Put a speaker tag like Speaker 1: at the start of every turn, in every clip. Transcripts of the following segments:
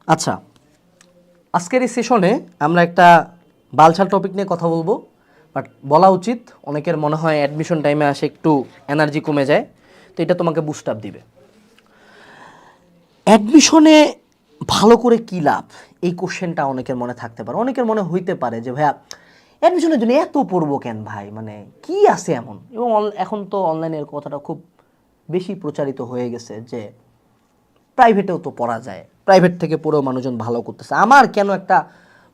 Speaker 1: আচ্ছা, আজকের এই সেশনে আমরা একটা বালছাল টপিক নিয়ে কথা বলবো, বাট বলা উচিত অনেকের মনে হয় অ্যাডমিশন টাইমে আসে একটু এনার্জি কমে যায়, তো এটা তোমাকে বুস্ট আপ দিবে। অ্যাডমিশনে ভালো করে কী লাভ, এই কোশ্চেনটা অনেকের মনে থাকতে পারে। অনেকের মনে হইতে পারে যে ভাইয়া অ্যাডমিশনের জন্য এত পড়বো কেন ভাই, মানে কি আছে এমন। এবং এখন তো অনলাইনের কথাটা খুব বেশি প্রচারিত হয়ে গেছে যে প্রাইভেটেও তো পড়া যায়, প্রাইভেট থেকে পড়েও মানুষজন ভালো করতেছে, আমার কেন একটা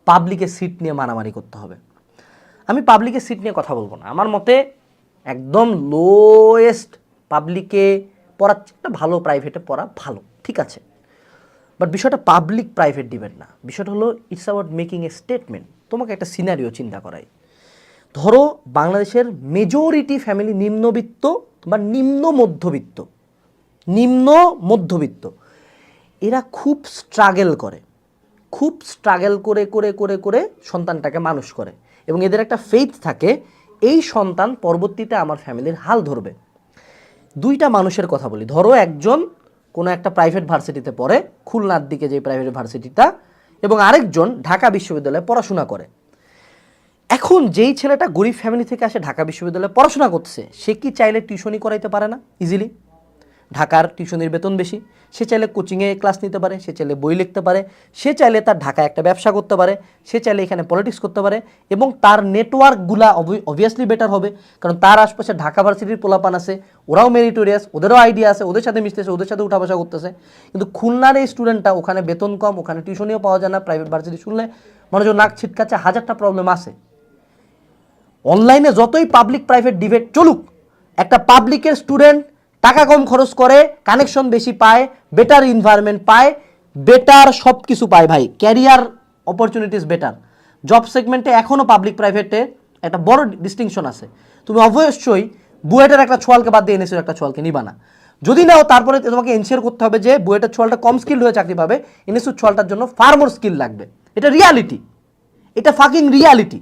Speaker 1: পাবলিকের সিট নিয়ে মারামারি করতে হবে। আমি পাবলিকের সিট নিয়ে কথা বলবো না। আমার মতে একদম লোয়েস্ট পাবলিকে পড়ার একটা ভালো প্রাইভেটে পড়া ভালো, ঠিক আছে। বাট বিষয়টা পাবলিক প্রাইভেট ডিবেট না, বিষয়টা হলো it's about making A statement. তোমাকে একটা সিনারিও চিন্তা করাই। ধরো বাংলাদেশের মেজরিটি ফ্যামিলি নিম্নবিত্ত বা নিম্ন মধ্যবিত্ত, এরা খুব স্ট্রাগল করে করে সন্তানটাকে মানুষ করে, এবং এদের একটা ফেইথ থাকে এই সন্তান পরবর্তীতে আমার ফ্যামিলির হাল ধরবে। দুইটা মানুষের কথা বলি। ধরো একজন কোনো একটা প্রাইভেট ভার্সিটিতে পড়ে, খুলনার দিকে যে প্রাইভেট ভার্সিটিটা, এবং আরেকজন ঢাকা বিশ্ববিদ্যালয়ে পড়াশোনা করে। এখন যেই ছেলেটা গরিব ফ্যামিলি থেকে আসে ঢাকা বিশ্ববিদ্যালয়ে পড়াশোনা করছে, সে কি চাইলে টিউশনি করাইতে পারে না? ইজিলি। ঢাকার টিউশনির বেতন বেশি, সে চাইলে কোচিংয়ে ক্লাস নিতে পারে, সে চাইলে বই লিখতে পারে, সে চাইলে তার ঢাকায় একটা ব্যবসা করতে পারে, সে চাইলে এখানে পলিটিক্স করতে পারে, এবং তার নেটওয়ার্কগুলা অবভিয়াসলি বেটার হবে, কারণ তার আশপাশে ঢাকা ভার্সিটির পোলাপান আছে, ওরাও মেরিটোরিয়াস, ওদেরও আইডিয়া আছে, ওদের সাথে মিশতেছে, ওদের সাথে উঠা বসা করতেছে। কিন্তু খুলনার এই স্টুডেন্টটা, ওখানে বেতন কম, ওখানে টিউশনিও পাওয়া যায় না, প্রাইভেট ভার্সিটি শুনলে মানুষজন নাক ছিটকাচ্ছে, হাজারটা প্রবলেম আছে। অনলাইনে যতই পাবলিক প্রাইভেট ডিবেট চলুক, একটা পাবলিকের স্টুডেন্ট টাকা কম খরচ করে, কানেকশন বেশি পায়, বেটার এনভায়রনমেন্ট পায়, বেটার সব কিছু পায় ভাই, ক্যারিয়ার অপরচুনিটিস বেটার। জব সেগমেন্টে এখনও পাবলিক প্রাইভেটে একটা বড় ডিস্টিংশন আছে। তুমি অবশ্যই বুয়েটের একটা ছোয়ালকে বাদ দিয়ে এনএসইউর একটা ছোয়ালকে নিবা না। যদি নাও, তারপরে তোমাকে এনশিওর করতে হবে যে বুয়েটের ছোয়ালটা কম স্কিল্ড হয়ে চাকরি পাবে, এনএসইউর ছোয়ালটার জন্য ফার মোর স্কিল লাগবে। এটা রিয়ালিটি, এটা ফাকিং রিয়ালিটি।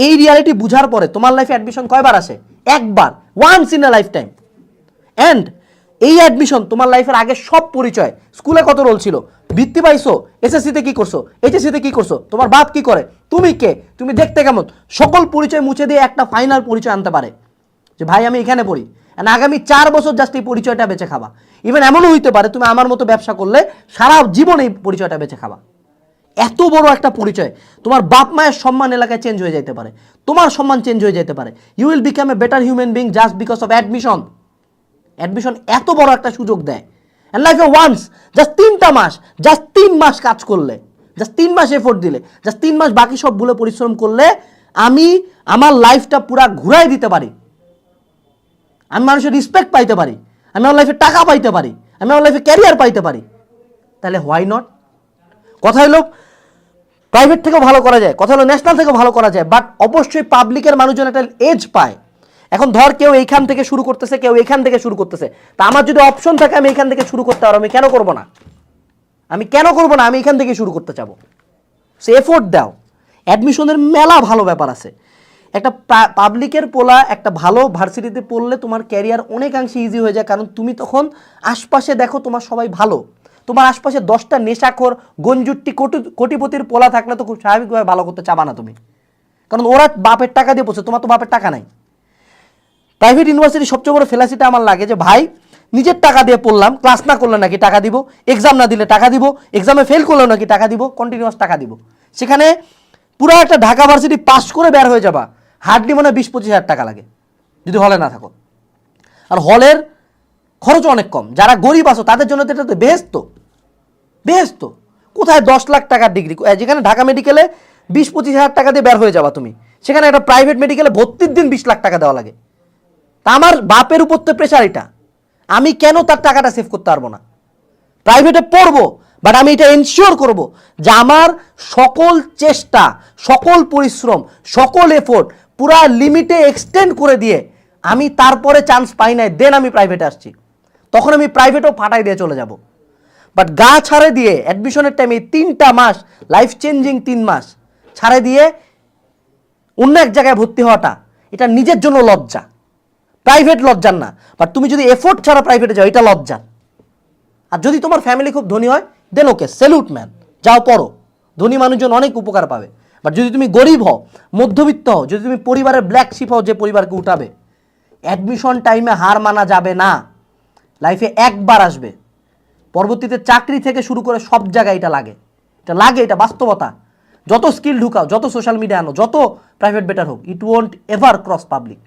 Speaker 1: এই রিয়ালিটি বুঝার পরে তোমার লাইফে অ্যাডমিশন কয়বার আসে? একবার, once in a life time. And এই অ্যাডমিশন তোমার লাইফের আগে সব পরিচয়। স্কুলে কত রোল ছিল, বৃত্তি পাইছো, এসএসসিতে কি করছো, এইচএসসিতে কি করছো, তোমার বাপ কি করে, তুমি কে, তুমি দেখতে কেমন, সকল পরিচয় মুছে দিয়ে একটা ফাইনাল পরিচয় আনতে পারে যে ভাই আমি এখানে পড়ি। অ্যান্ড আগামী 4 বছর জাস্ট এই পরিচয়টা বেঁচে খাবা। ইভেন এমনও হইতে পারে তুমি আমার মতো ব্যবসা করলে সারা জীবন এই পরিচয়টা বেঁচে খাবা। এত বড় একটা পরিচয়। তোমার বাপ মায়ের সম্মান এলাকায় চেঞ্জ হয়ে যেতে পারে, তোমার সম্মান চেঞ্জ হয়ে যেতে পারে। You will become a better human being just because of admission. Admission এত বড় একটা সুযোগ দেয়। অ্যান্ড লাইফে ওয়ান্স, জাস্ট 3 মাস কাজ করলে, জাস্ট 3 মাস এফোর্ট দিলে, জাস্ট 3 মাস বাকি সব ভুলে পরিশ্রম করলে আমি আমার লাইফটা পুরা ঘুরাই দিতে পারি। আমি মানুষের রিসপেক্ট পাইতে পারি, আমি আমার লাইফে টাকা পাইতে পারি, আমি আমার লাইফে ক্যারিয়ার পাইতে পারি। তাহলে হোয়াই নট? কথা হলো প্রাইভেট থেকেও ভালো করা যায়, কথা হলো ন্যাশনাল থেকেও ভালো করা যায়, বাট অবশ্যই পাবলিকের মানুষজন একটা এজ পায়। এখন ধর কেউ এইখান থেকে শুরু করতেছে, কেউ এইখান থেকে শুরু করতেছে, তা আমার যদি অপশন থাকে আমি এইখান থেকে শুরু করতে পারবো, আমি কেন করবো না? আমি এইখান থেকে শুরু করতে চাবো। সে এফোর্ট দাও। অ্যাডমিশনের মেলা ভালো ব্যাপার আছে। একটা পাবলিকের পোলা একটা ভালো ভার্সিটিতে পড়লে তোমার ক্যারিয়ার অনেকাংশে ইজি হয়ে যায়, কারণ তুমি তখন আশপাশে দেখো তোমার সবাই ভালো। তোমার আশপাশে 10টা নেশাখোর গঞ্জুট্টি কোটিপতির পোলা থাকলে তো খুব স্বাভাবিকভাবে ভালো করতে চাবা না তুমি, কারণ ওরা বাপের টাকা দিয়ে পড়ছে, তোমার তো বাপের টাকা নাই। প্রাইভেট ইউনিভার্সিটির সবচেয়ে বড় ফেলাসিটা আমার লাগে যে ভাই নিজের টাকা দিয়ে পড়লাম, ক্লাস না করলে নাকি টাকা দিব, এক্সাম না দিলে টাকা দিব, এক্সামে ফেল করলেও নাকি টাকা দিব, কন্টিনিউয়াস টাকা দিব। সেখানে পুরো একটা ঢাকা ভার্সিটি পাস করে বের হয়ে যাবা, হার্ডলি মনে হয় 20-25 হাজার টাকা লাগে যদি হলে না থাকো। আর হলের খরচ অনেক কম। যারা গরিব আছো তাদের জন্য তো এটা তো বেহেস্ত। কোথায় 10 লাখ টাকার ডিগ্রি, যেখানে ঢাকা মেডিকেলে 20-25 হাজার টাকা দিয়ে বের হয়ে যাবা তুমি, সেখানে একটা প্রাইভেট মেডিকেলে ভর্তির দিন 20 লাখ টাকা দেওয়া লাগে। তা আমার বাপের উপর তো প্রেশার, এটা আমি কেন তার টাকাটা সেভ করতে পারবো না? প্রাইভেটে পড়বো, বাট আমি এটা এনশিওর করব যে আমার সকল চেষ্টা, সকল পরিশ্রম, সকল এফোর্ট পুরা লিমিটে এক্সটেন্ড করে দিয়ে আমি তারপরে চান্স পাই নাই, দেন আমি প্রাইভেটে আসছি, তখন আমি প্রাইভেটও ফাটাই দিয়ে চলে যাব। বাট গা ছাড়ে দিয়ে অ্যাডমিশনের টাইমে 3টা মাস, লাইফ চেঞ্জিং 3 মাস ছাড়ে দিয়ে অন্য এক জায়গায় ভর্তি হওয়াটা, এটা নিজের জন্য লজ্জা। প্রাইভেট লজ্জার না, বাট তুমি যদি এফোর্ট ছাড়া প্রাইভেটে যাও এটা লজ্জা। আর যদি তোমার ফ্যামিলি খুব ধনী হয়, দেন ওকে স্যালুট ম্যান, যাও পড়ো, ধনী মানুষজন অনেক উপকার পাবে। বাট যদি তুমি গরিব হও, মধ্যবিত্ত হও, যদি তুমি পরিবারের ব্ল্যাক শিপ হও যে পরিবারকে উঠাবে, অ্যাডমিশন টাইমে হার মানা যাবে না। লাইফে একবার আসবে, পরবর্তীতে চাকরি থেকে শুরু করে সব জায়গায় এটা লাগে, এটা বাস্তবতা। যত স্কিল ঢুকাও, যত সোশ্যাল মিডিয়া আনো, যত প্রাইভেট বেটার হোক, ইট won't ever cross public.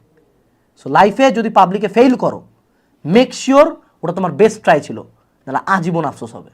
Speaker 1: So লাইফে যদি পাবলিকে ফেইল করো, মেক শিওর ওটা তোমার বেস্ট ট্রাই ছিল, নাহলে আজীবন আফসোস হবে।